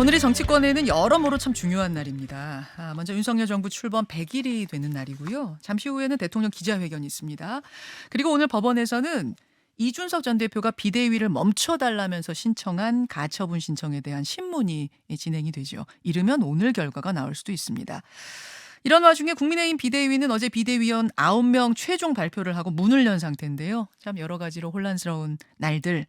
오늘이 정치권에는 여러모로 참 중요한 날입니다. 먼저 윤석열 정부 출범 100일이 되는 날이고요. 잠시 후에는 대통령 기자회견이 있습니다. 그리고 오늘 법원에서는 이준석 전 대표가 비대위를 멈춰달라면서 신청한 가처분 신청에 대한 신문이 진행이 되죠. 이르면 오늘 결과가 나올 수도 있습니다. 이런 와중에 국민의힘 비대위는 어제 비대위원 9명 최종 발표를 하고 문을 연 상태인데요. 참 여러 가지로 혼란스러운 날들.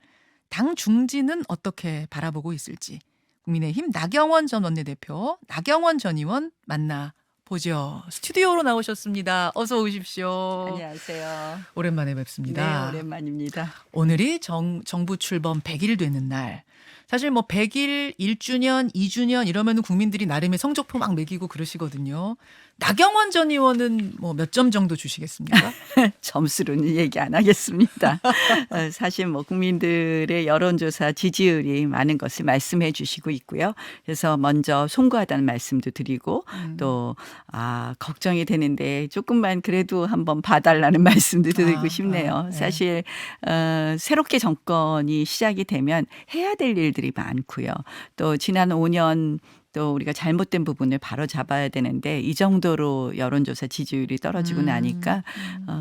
당 중진은 어떻게 바라보고 있을지. 국민의힘 나경원 전 원내대표, 나경원 전 의원 만나보죠. 스튜디오로 나오셨습니다. 어서 오십시오. 안녕하세요. 오랜만에 뵙습니다. 네, 오랜만입니다. 오늘이 정부 출범 100일 되는 날. 사실 뭐 100일, 1주년, 2주년 이러면 국민들이 나름의 성적표 막 매기고 그러시거든요. 나경원 전 의원은 뭐 몇 점 정도 주시겠습니까? 점수로는 얘기 안 하겠습니다. 사실 뭐 국민들의 여론조사 지지율이 많은 것을 말씀해 주시고 있고요. 그래서 먼저 송구하다는 말씀도 드리고 또 걱정이 되는데 조금만 그래도 한번 봐달라는 말씀도 드리고 싶네요. 네. 사실 새롭게 정권이 시작이 되면 해야 될 일들이 많고요. 또 지난 5년 또 우리가 잘못된 부분을 바로 잡아야 되는데 이 정도로 여론조사 지지율이 떨어지고 나니까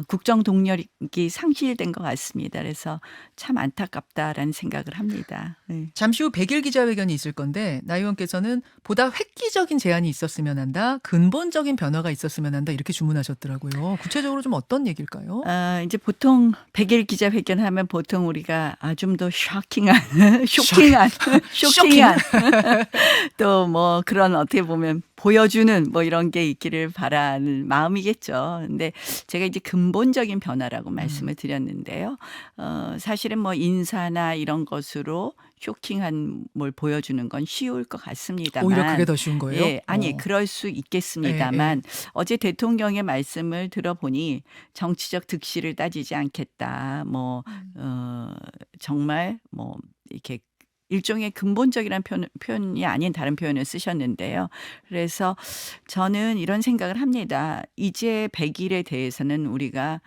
국정 동력이 상실된 것 같습니다. 그래서 참 안타깝다라는 생각을 합니다. 네. 잠시 후 100일 기자회견이 있을 건데 나 의원께서는 보다 획기적인 제안이 있었으면 한다. 근본적인 변화가 있었으면 한다. 이렇게 주문하셨더라고요. 구체적으로 좀 어떤 얘기일까요? 이제 보통 100일 기자회견 하면 보통 우리가 좀 더 쇼킹한 또 뭐 그런 어떻게 보면 보여주는 뭐 이런 게 있기를 바라는 마음이겠죠. 근데 제가 이제 근본적인 변화라고 말씀을 드렸는데요. 사실은 뭐 인사나 이런 것으로 쇼킹한 뭘 보여주는 건 쉬울 것 같습니다만. 오히려 그게 더 쉬운 거예요? 예, 아니 그럴 수 있겠습니다만 어제 대통령의 말씀을 들어보니 정치적 득실을 따지지 않겠다. 뭐 정말 뭐 이렇게 일종의 근본적이라는 표현이 아닌 다른 표현을 쓰셨는데요. 그래서 저는 이런 생각을 합니다. 이제 100일에 대해서는 우리가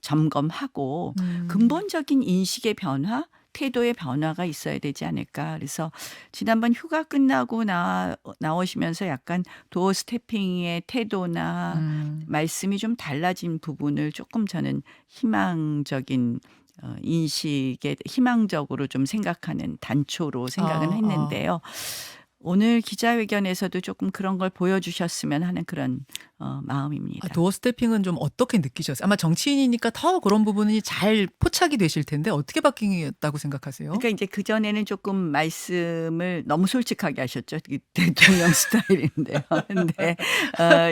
점검하고 근본적인 인식의 변화, 태도의 변화가 있어야 되지 않을까. 그래서 지난번 휴가 끝나고 나오시면서 약간 도어 스태핑의 태도나 말씀이 좀 달라진 부분을 조금 저는 희망적인 인식에 희망적으로 좀 생각하는 단초로 생각은 했는데요. 오늘 기자회견에서도 조금 그런 걸 보여주셨으면 하는 그런 마음입니다. 도어 스태핑은 좀 어떻게 느끼셨어요? 아마 정치인이니까 더 그런 부분이 잘 포착이 되실 텐데 어떻게 바뀌었다고 생각하세요? 그러니까 이제 그전에는 조금 말씀을 너무 솔직하게 하셨죠. 대통령 스타일인데요. 근데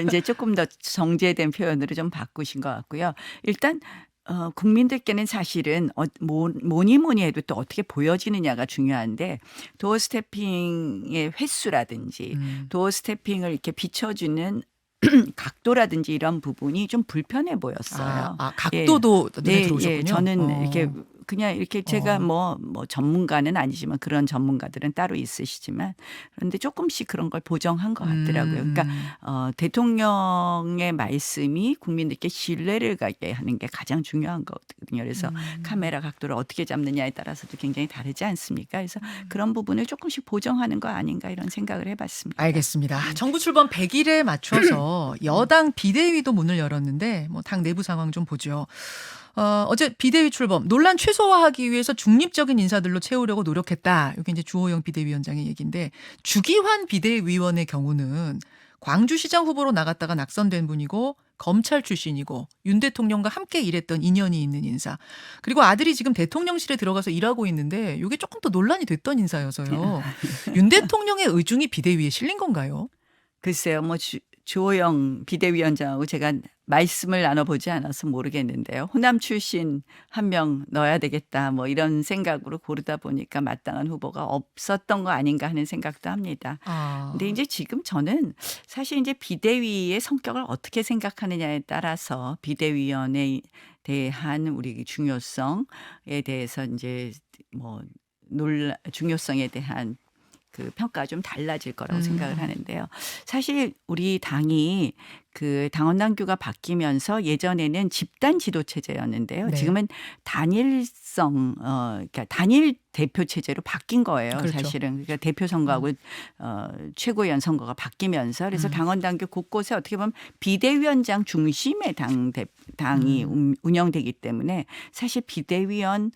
이제 조금 더 정제된 표현으로 좀 바꾸신 것 같고요. 일단 국민들께는 사실은 뭐니 해도 또 어떻게 보여지느냐가 중요한데 도어 스태핑의 횟수라든지 도어 스태핑을 이렇게 비춰주는 각도라든지 이런 부분이 좀 불편해 보였어요. 각도도 눈에 들어오셨군요. 예, 저는 이렇게 그냥 이렇게 제가 뭐 전문가는 아니지만 그런 전문가들은 따로 있으시지만 그런데 조금씩 그런 걸 보정한 것 같더라고요. 그러니까 대통령의 말씀이 국민들께 신뢰를 가게 하는 게 가장 중요한 거거든요. 그래서 카메라 각도를 어떻게 잡느냐에 따라서도 굉장히 다르지 않습니까? 그래서 그런 부분을 조금씩 보정하는 거 아닌가 이런 생각을 해봤습니다. 알겠습니다. 정부 출범 100일에 맞춰서 여당 비대위도 문을 열었는데 뭐 당 내부 상황 좀 보죠. 어제 비대위 출범 논란 최소화하기 위해서 중립적인 인사들로 채우려고 노력했다. 이게 이제 주호영 비대위원장의 얘기인데 주기환 비대위원의 경우는 광주시장 후보로 나갔다가 낙선된 분이고 검찰 출신이고 윤 대통령과 함께 일했던 인연이 있는 인사. 그리고 아들이 지금 대통령실에 들어가서 일하고 있는데 이게 조금 더 논란이 됐던 인사여서요. 윤 대통령의 의중이 비대위에 실린 건가요? 글쎄요. 뭐 주호영 비대위원장하고 제가 말씀을 나눠보지 않아서 모르겠는데요. 호남 출신 한 명 넣어야 되겠다 뭐 이런 생각으로 고르다 보니까 마땅한 후보가 없었던 거 아닌가 하는 생각도 합니다. 근데 이제 지금 저는 사실 이제 비대위의 성격을 어떻게 생각하느냐에 따라서 비대위원회에 대한 우리 중요성에 대해서 이제 뭐 중요성에 대한 그 평가가 좀 달라질 거라고 생각을 하는데요. 사실 우리 당이 그 당원 당규가 바뀌면서 예전에는 집단 지도 체제였는데요. 네. 지금은 단일성 그러니까 단일 대표 체제로 바뀐 거예요. 그렇죠. 사실은 그러니까 대표 선거하고 최고위원 선거가 바뀌면서 그래서 당원 당규 곳곳에 어떻게 보면 비대위원장 중심의 당이 운영되기 때문에 사실 비대위원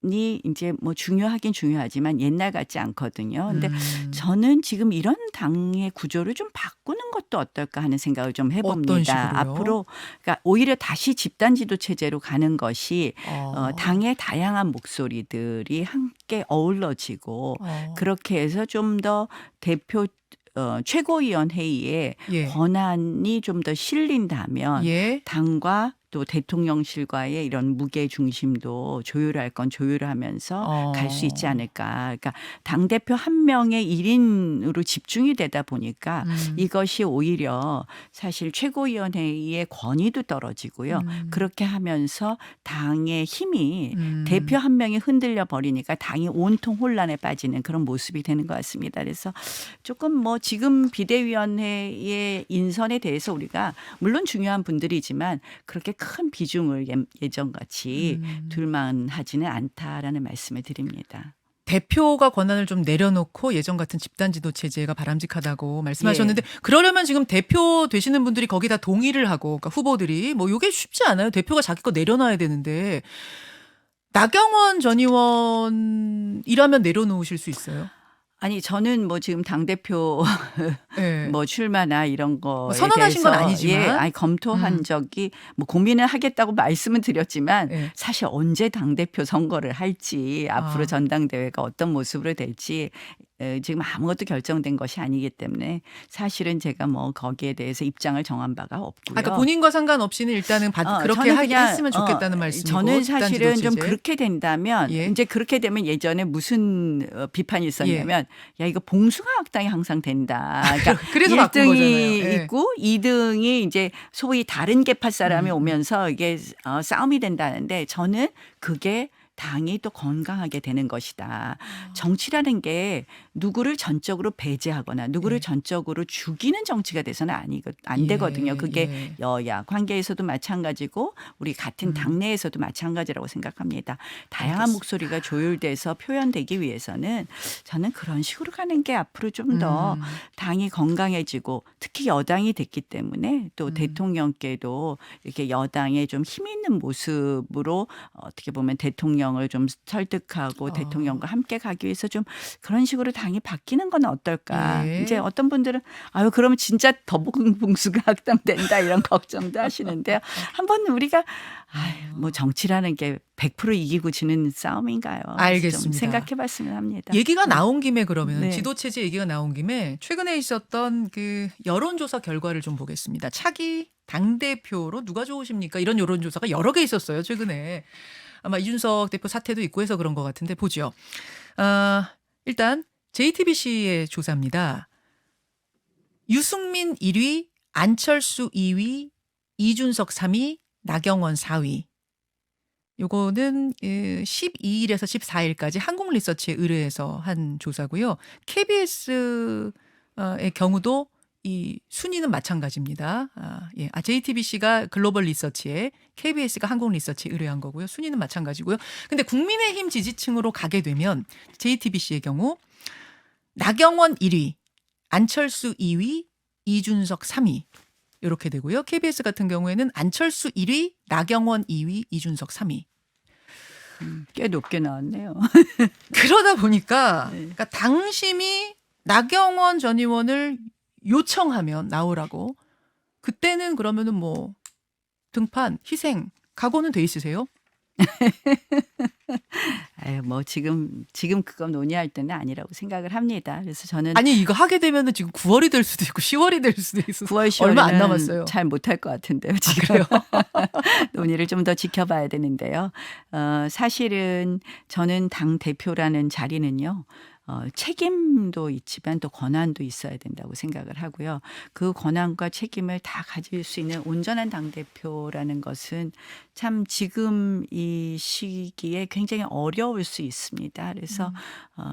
이 이제 뭐 중요하긴 중요하지만 옛날 같지 않거든요. 근데 저는 지금 이런 당의 구조를 좀 바꾸는 것도 어떨까 하는 생각을 좀 어떤 해봅니다. 식으로요? 앞으로 그러니까 오히려 다시 집단 지도 체제로 가는 것이 당의 다양한 목소리들이 함께 어우러지고 그렇게 해서 좀 더 대표 최고위원 회의에 예. 권한이 좀 더 실린다면 예. 당과 또 대통령실과의 이런 무게 중심도 조율할 건 조율하면서 갈 수 있지 않을까. 그러니까 당대표 한 명의 1인으로 집중이 되다 보니까 이것이 오히려 사실 최고위원회의 권위도 떨어지고요. 그렇게 하면서 당의 힘이 대표 한 명이 흔들려 버리니까 당이 온통 혼란에 빠지는 그런 모습이 되는 것 같습니다. 그래서 조금 뭐 지금 비대위원회의 인선에 대해서 우리가 물론 중요한 분들이지만 그렇게 큰 비중을 예전같이 둘만 하지는 않다라는 말씀을 드립니다. 대표가 권한을 좀 내려놓고 예전 같은 집단 지도 체제가 바람직하다고 말씀하셨는데 예. 그러려면 지금 대표 되시는 분들이 거기 다 동의를 하고 그러니까 후보들이 뭐 이게 쉽지 않아요. 대표가 자기 거 내려놔야 되는데 나경원 전 의원이라면 내려놓으실 수 있어요? 아니 저는 뭐 지금 당대표 네. 뭐 출마나 이런 거에 선언하신 건 대해서 아니지만. 예, 아니 검토한 적이 뭐 고민을 하겠다고 말씀은 드렸지만 네. 사실 언제 당대표 선거를 할지 앞으로 아. 전당대회가 어떤 모습으로 될지 지금 아무것도 결정된 것이 아니기 때문에 사실은 제가 뭐 거기에 대해서 입장을 정한 바가 없고요. 그러니까 본인과 상관없이는 일단은 그렇게 저는 그냥, 했으면 좋겠다는 말씀이고 저는 집단 사실은 지도 좀 체제. 그렇게 된다면 예. 이제 그렇게 되면 예전에 무슨 비판이 있었냐면 야 이거 봉숭아 학당이 항상 된다. 그러니까 그래서 바꾼 1등이 거잖아요. 예. 있고 2등이 이제 소위 다른 계파 사람이 오면서 이게 싸움이 된다는데 저는 그게 당이 또 건강하게 되는 것이다. 정치라는 게 누구를 전적으로 배제하거나 누구를 예. 전적으로 죽이는 정치가 돼서는 안 되거든요. 그게 예. 여야 관계에서도 마찬가지고 우리 같은 당내에서도 마찬가지라고 생각합니다. 다양한 알겠습니다. 목소리가 조율돼서 표현되기 위해서는 저는 그런 식으로 가는 게 앞으로 좀 더 당이 건강해지고 특히 여당이 됐기 때문에 또 대통령께도 이렇게 여당의 좀 힘 있는 모습으로 어떻게 보면 대통령을 좀 설득하고 대통령과 함께 가기 위해서 좀 그런 식으로 당이 바뀌는 건 어떨까. 예. 이제 어떤 분들은 아유 그러면 진짜 더봉숭아 학당된다 이런 걱정도 하시는데요. 한번 우리가 뭐 정치라는 게 100% 이기고 지는 싸움인가요? 알겠습니다. 좀 생각해봤으면 합니다. 얘기가 나온 김에 그러면 네. 지도체제 얘기가 나온 김에 최근에 있었던 그 여론조사 결과를 좀 보겠습니다. 차기 당대표로 누가 좋으십니까? 이런 여론조사가 여러 개 있었어요. 최근에. 아마 이준석 대표 사태도 있고 해서 그런 것 같은데 보죠. 일단 JTBC의 조사입니다. 유승민 1위, 안철수 2위, 이준석 3위, 나경원 4위. 요거는 12일에서 14일까지 한국리서치에 의뢰해서 한 조사고요. KBS의 경우도 이 순위는 마찬가지입니다. JTBC가 글로벌 리서치에 KBS가 한국 리서치에 의뢰한 거고요. 순위는 마찬가지고요. 근데 국민의힘 지지층으로 가게 되면 JTBC의 경우 나경원 1위, 안철수 2위, 이준석 3위 이렇게 되고요. KBS 같은 경우에는 안철수 1위, 나경원 2위, 이준석 3위. 꽤 높게 나왔네요. 그러다 보니까 그러니까 당심이 나경원 전 의원을 요청하면 나오라고. 그때는 그러면은 뭐 등판, 희생 각오는 돼 있으세요? 뭐 지금 그거 논의할 때는 아니라고 생각을 합니다. 그래서 저는 아니 이거 하게 되면은 지금 9월이 될 수도 있고 10월이 될 수도 있어서 9월 10월에는 얼마 안 남았어요. 잘 못할 것 같은데요. 지금 그래요? 논의를 좀 더 지켜봐야 되는데요. 사실은 저는 당 대표라는 자리는요. 책임도 있지만 또 권한도 있어야 된다고 생각을 하고요. 그 권한과 책임을 다 가질 수 있는 온전한 당대표라는 것은 참 지금 이 시기에 굉장히 어려울 수 있습니다. 그래서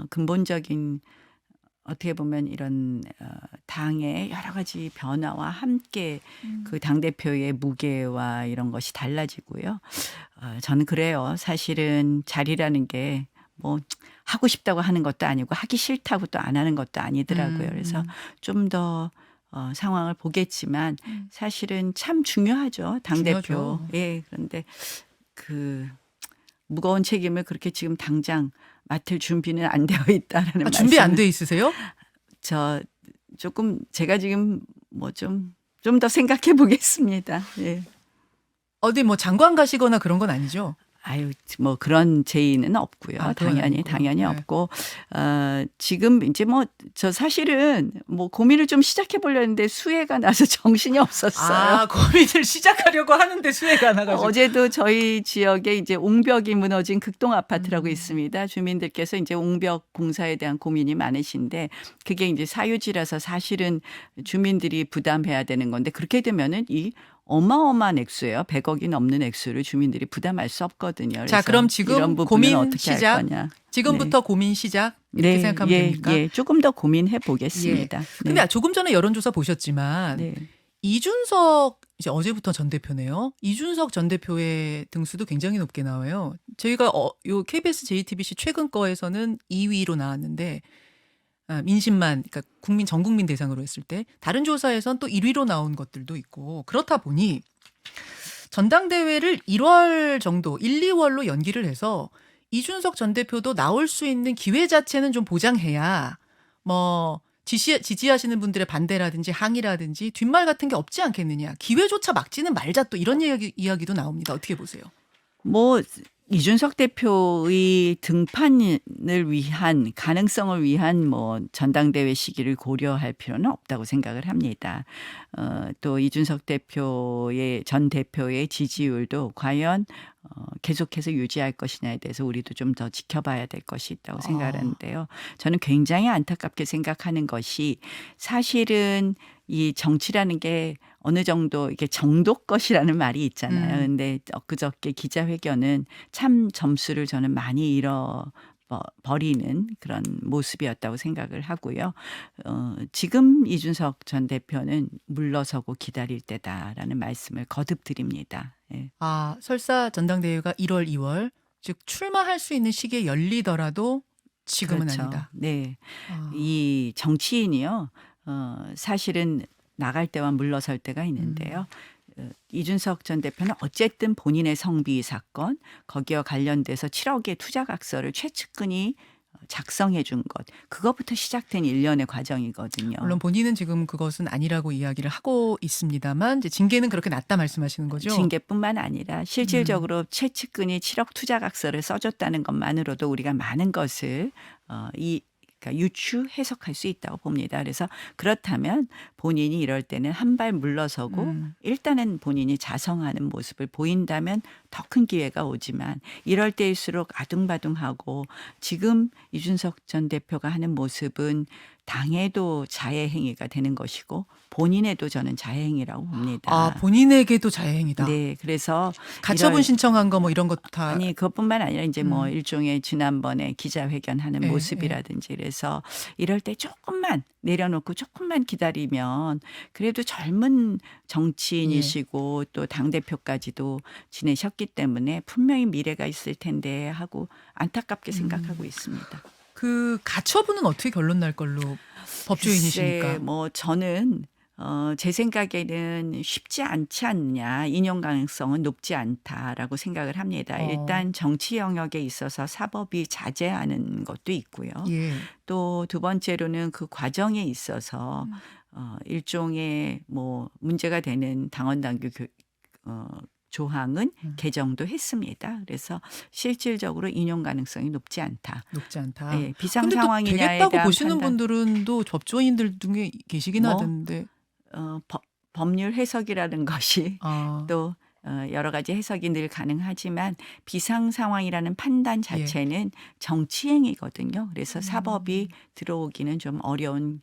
근본적인 어떻게 보면 이런 당의 여러 가지 변화와 함께 음. 그 당대표의 무게와 이런 것이 달라지고요. 저는 그래요. 사실은 자리라는 게 뭐 하고 싶다고 하는 것도 아니고 하기 싫다고 또 안 하는 것도 아니더라고요. 그래서 좀 더 상황을 보겠지만 사실은 참 중요하죠. 당대표. 중요하죠. 예. 그런데 그 무거운 책임을 그렇게 지금 당장 맡을 준비는 안 되어 있다라는 준비 안 말씀을 돼 있으세요? 저 조금 제가 지금 뭐 좀 더 생각해 보겠습니다. 예. 어디 뭐 장관 가시거나 그런 건 아니죠? 아유 뭐 그런 제의는 없고요. 아, 그건 아니고. 당연히 네. 없고 지금 이제 뭐 저 사실은 뭐 고민을 좀 시작해 보려는데 수해가 나서 정신이 없었어요. 아, 고민을 시작하려고 하는데 수혜가 안 와가지고. 어제도 저희 지역에 이제 옹벽이 무너진 극동 아파트라고 음. 있습니다. 주민들께서 이제 옹벽 공사에 대한 고민이 많으신데 그게 이제 사유지라서 사실은 주민들이 부담해야 되는 건데 그렇게 되면은 이 어마어마한 액수예요. 100억이 넘는 액수를 주민들이 부담할 수 없거든요. 자, 그래서 그럼 지금 이런 부분은 고민 어떻게 시작. 할 거냐. 지금부터 고민 시작 이렇게 생각하면 됩니까? 예, 조금 더 고민해 보겠습니다. 근데 조금 전에 여론조사 보셨지만 네. 이준석 이제 어제부터 전 대표네요. 이준석 전 대표의 등수도 굉장히 높게 나와요. 저희가 요 KBS JTBC 최근 거에서는 2위로 나왔는데 민심만 그러니까 전 국민 대상으로 했을 때 다른 조사에선 또 1위로 나온 것들도 있고 그렇다 보니 전당대회를 1월 정도 1, 2월로 연기를 해서 이준석 전 대표도 나올 수 있는 기회 자체는 좀 보장해야 뭐 지지하시는 분들의 반대라든지 항의라든지 뒷말 같은 게 없지 않겠느냐. 기회조차 막지는 말자 또 이런 이야기도 나옵니다. 어떻게 보세요? 뭐 이준석 대표의 등판을 위한 가능성을 위한 뭐 전당대회 시기를 고려할 필요는 없다고 생각을 합니다. 또 이준석 전 대표의 지지율도 과연 계속해서 유지할 것이냐에 대해서 우리도 좀 더 지켜봐야 될 것이 있다고 생각하는데요. 저는 굉장히 안타깝게 생각하는 것이 사실은 이 정치라는 게 어느 정도 이게 정도 것이라는 말이 있잖아요. 근데 엊그저께 기자회견은 참 점수를 저는 많이 버리는 그런 모습이었다고 생각을 하고요. 지금 이준석 전 대표는 물러서고 기다릴 때다라는 말씀을 거듭 드립니다. 예. 설사 전당대회가 1월, 2월 즉 출마할 수 있는 시기에 열리더라도 지금은 그렇죠. 아니다. 네. 아. 이 정치인이요. 사실은 나갈 때와 물러설 때가 있는데요. 이준석 전 대표는 어쨌든 본인의 성비 사건 거기와 관련돼서 7억의 투자각서를 최측근이 작성해 준 것. 그것부터 시작된 일련의 과정이거든요. 물론 본인은 지금 그것은 아니라고 이야기를 하고 있습니다만 이제 징계는 그렇게 낮다 말씀하시는 거죠? 징계뿐만 아니라 실질적으로 최측근이 7억 투자각서를 써줬다는 것만으로도 우리가 많은 것을 그러니까 유추 해석할 수 있다고 봅니다. 그래서 그렇다면 본인이 이럴 때는 한 발 물러서고 일단은 본인이 자성하는 모습을 보인다면 더 큰 기회가 오지만 이럴 때일수록 아둥바둥하고 지금 이준석 전 대표가 하는 모습은 당에도 자해행위가 되는 것이고 본인에도 저는 자해행위라고 봅니다. 본인에게도 자해행위다. 네, 그래서 가처분 신청한 거 뭐 이런 것도 다 아니 그것뿐만 아니라 이제 뭐 일종의 지난번에 기자회견하는 예, 모습이라든지 그래서 이럴 때 조금만 내려놓고 조금만 기다리면 그래도 젊은 정치인이시고 또 당대표까지도 지내셨기 때문에 분명히 미래가 있을 텐데 하고 안타깝게 생각하고 있습니다. 그 가처분은 어떻게 결론 날 걸로 법조인이시니까. 글쎄, 뭐 저는 제 생각에는 쉽지 않지 않냐. 인용 가능성은 높지 않다라고 생각을 합니다. 일단 정치 영역에 있어서 사법이 자제하는 것도 있고요. 예. 또 두 번째로는 그 과정에 있어서 일종의 뭐 문제가 되는 당원당규 조항은 개정도 했습니다. 그래서 실질적으로 인용 가능성이 높지 않다. 높지 않다. 예, 비상 근데 또 상황이냐에 되겠다고 대한 보시는 판단. 분들은 또 법조인들 중에 계시긴 뭐? 하던데. 법률 해석이라는 것이 아, 또 여러 가지 해석이 늘 가능하지만 비상 상황이라는 판단 자체는 정치행위거든요. 그래서 사법이 들어오기는 좀 어려운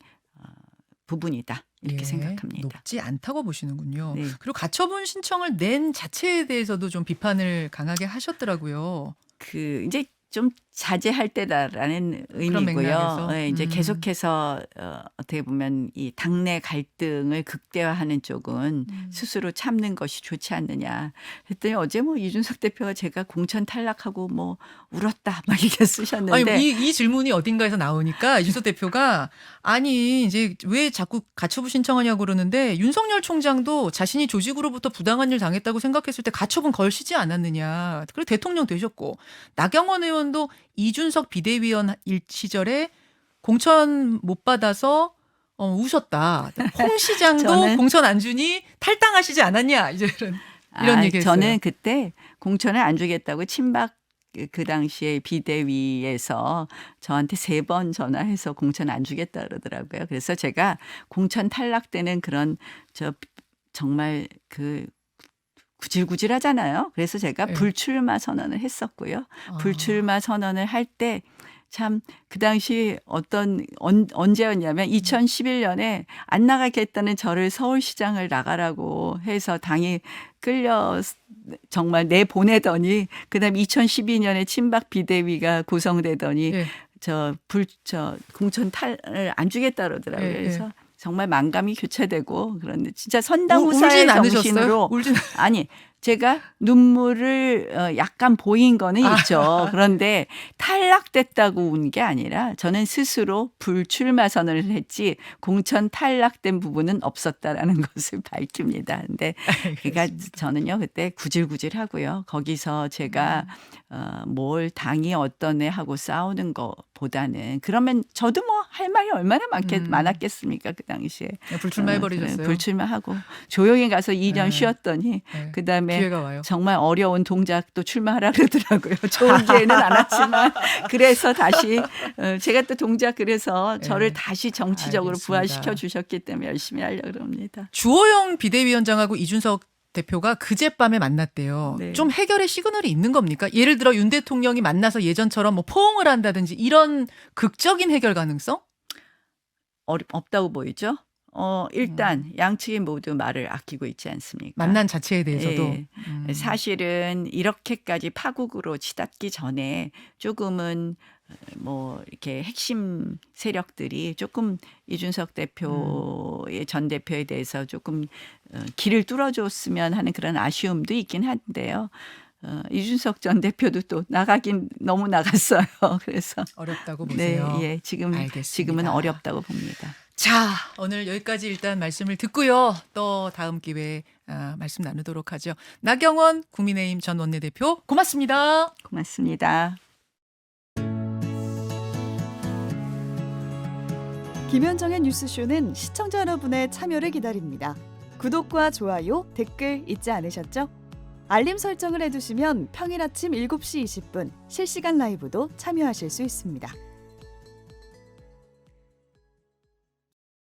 부분이다. 이렇게 생각합니다. 높지 않다고 보시는군요. 네. 그리고 가처분 신청을 낸 자체에 대해서도 좀 비판을 강하게 하셨더라고요. 이제 좀 자제할 때다라는 의미고요. 맥락에서. 예, 이제 계속해서 어떻게 보면 이 당내 갈등을 극대화하는 쪽은 스스로 참는 것이 좋지 않느냐. 했더니 어제 뭐 이준석 대표가 제가 공천 탈락하고 뭐 울었다 막 이렇게 쓰셨는데 아니 이 질문이 어딘가에서 나오니까 이준석 대표가 아니 이제 왜 자꾸 가처분 신청하냐고 그러는데 윤석열 총장도 자신이 조직으로부터 부당한 일 당했다고 생각했을 때 가처분 걸시지 않았느냐. 그리고 대통령 되셨고 나경원 의원도 이준석 비대위원 시절에 공천 못 받아서 우셨다. 홍 시장도 저는- 공천 안 주니 탈당하시지 않았냐. 이제 이런 얘기했어요. 저는 그때 공천을 안 주겠다고 친박 그 당시에 비대위에서 저한테 3번 전화해서 공천 안 주겠다 그러더라고요. 그래서 제가 공천 탈락되는 그런 정말 그 구질구질하잖아요. 그래서 제가 네. 불출마 선언을 했었고요. 불출마 선언을 할 때 참 그 당시 언제였냐면 2011년에 안 나가겠다는 저를 서울시장을 나가라고 해서 당이 끌려 정말 내보내더니 그다음에 2012년에 친박 비대위가 구성되더니 네. 공천 탈을 안 주겠다 그러더라고요. 네, 그래서 정말 만감이 교차되고 그런데 진짜 선당 울진 후사의 않으셨어요? 정신으로 울진 아니 제가 눈물을 약간 보인 거는 있죠. 그런데 탈락됐다고 운 게 아니라 저는 스스로 불출마 선언을 했지 공천 탈락된 부분은 없었다라는 것을 밝힙니다. 근데 그러니까 저는요 그때 구질구질하고요. 거기서 제가 뭘 당이 어떤 애 하고 싸우는 것보다는 그러면 저도 뭐 할 말이 얼마나 많았겠습니까 그 당시에. 불출마해버리셨어요. 불출마하고 조용히 가서 2년 네. 쉬었더니 네. 그다음에 기회가 와요. 정말 어려운 동작도 출마하라 그러더라고요. 좋은 기회는 안 왔지만 그래서 다시 제가 또 동작 그래서 저를 네. 다시 정치적으로 알겠습니다. 부활시켜 주셨기 때문에 열심히 하려고 합니다. 주호영 비대위원장하고 이준석 대표가 그젯밤에 만났대요. 네. 좀 해결의 시그널이 있는 겁니까? 예를 들어 윤 대통령이 만나서 예전처럼 뭐 포옹을 한다든지 이런 극적인 해결 가능성? 없다고 보이죠? 일단 양측이 모두 말을 아끼고 있지 않습니까? 만난 자체에 대해서도. 예. 사실은 이렇게까지 파국으로 치닫기 전에 조금은 뭐 이렇게 핵심 세력들이 조금 이준석 대표의 전 대표에 대해서 조금 길을 뚫어줬으면 하는 그런 아쉬움도 있긴 한데요. 이준석 전 대표도 또 나가긴 너무 나갔어요. 그래서 어렵다고 네, 보세요. 예, 알겠습니다. 지금은 어렵다고 봅니다. 자, 오늘 여기까지 일단 말씀을 듣고요. 또 다음 기회에 말씀 나누도록 하죠. 나경원 국민의힘 전 원내대표 고맙습니다. 고맙습니다. 김현정의 뉴스쇼는 시청자 여러분의 참여를 기다립니다. 구독과 좋아요, 댓글 잊지 않으셨죠? 알림 설정을 해두시면 평일 아침 7시 20분 실시간 라이브도 참여하실 수 있습니다.